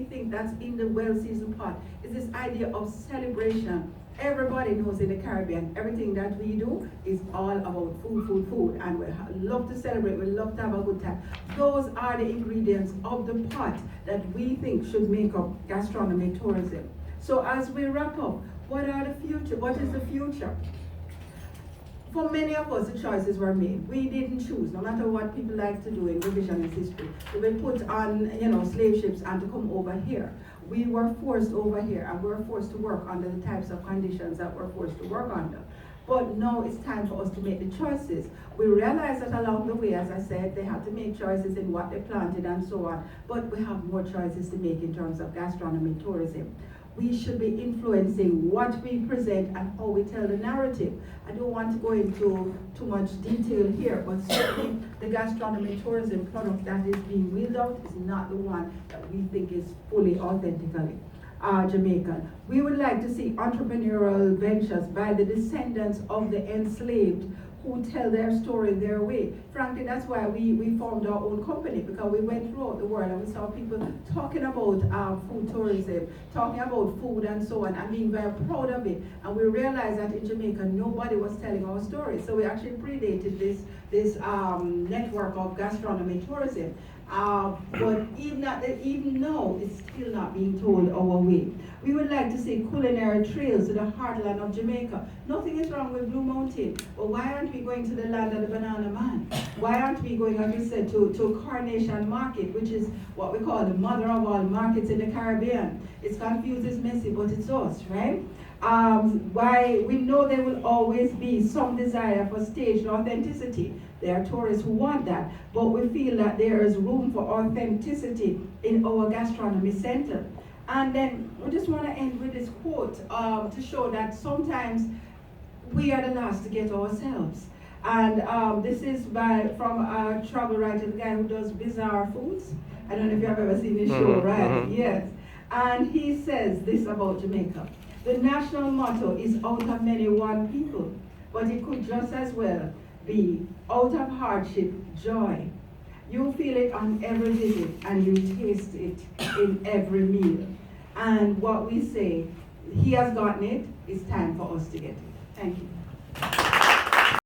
we think that's in the well-seasoned pot is this idea of celebration. Everybody knows in the Caribbean, everything that we do is all about food, and we love to celebrate, we love to have a good time. Those are the ingredients of the pot that we think should make up gastronomy tourism. So as we wrap up, what is the future? For many of us, the choices were made. We didn't choose, no matter what people like to do in revisionist history. We were put on, slave ships and to come over here. We were forced over here, and we were forced to work under the types of conditions that we're forced to work under. But now it's time for us to make the choices. We realize that along the way, as I said, they had to make choices in what they planted and so on. But we have more choices to make in terms of gastronomy tourism. We should be influencing what we present and how we tell the narrative. I don't want to go into too much detail here, but certainly the gastronomy tourism product that is being wheeled out is not the one that we think is fully authentically Jamaican. We would like to see entrepreneurial ventures by the descendants of the enslaved who tell their story their way. Frankly, that's why we formed our own company, because we went throughout the world and we saw people talking about food tourism, talking about food and so on, and being very proud of it. And we realized that in Jamaica, nobody was telling our story. So we actually predated this network of gastronomy tourism. But even now, it's still not being told our way. We would like to see culinary trails to the heartland of Jamaica. Nothing is wrong with Blue Mountain, but why aren't we going to the land of the banana man? Why aren't we going, as we said, to Coronation Market, which is what we call the mother of all markets in the Caribbean? It's confused, it's messy, but it's us, right? Why we know there will always be some desire for staged authenticity. There are tourists who want that, but we feel that there is room for authenticity in our gastronomy center. And then we just want to end with this quote to show that sometimes we are the last to get ourselves. And this is from a travel writer, the guy who does Bizarre Foods. I don't know if you have ever seen this show, right? Yes. And he says this about Jamaica. The national motto is out of many one people, but it could just as well be out of hardship, joy. You feel it on every visit and you taste it in every meal. And what we say, he has gotten it, it's time for us to get it. Thank you.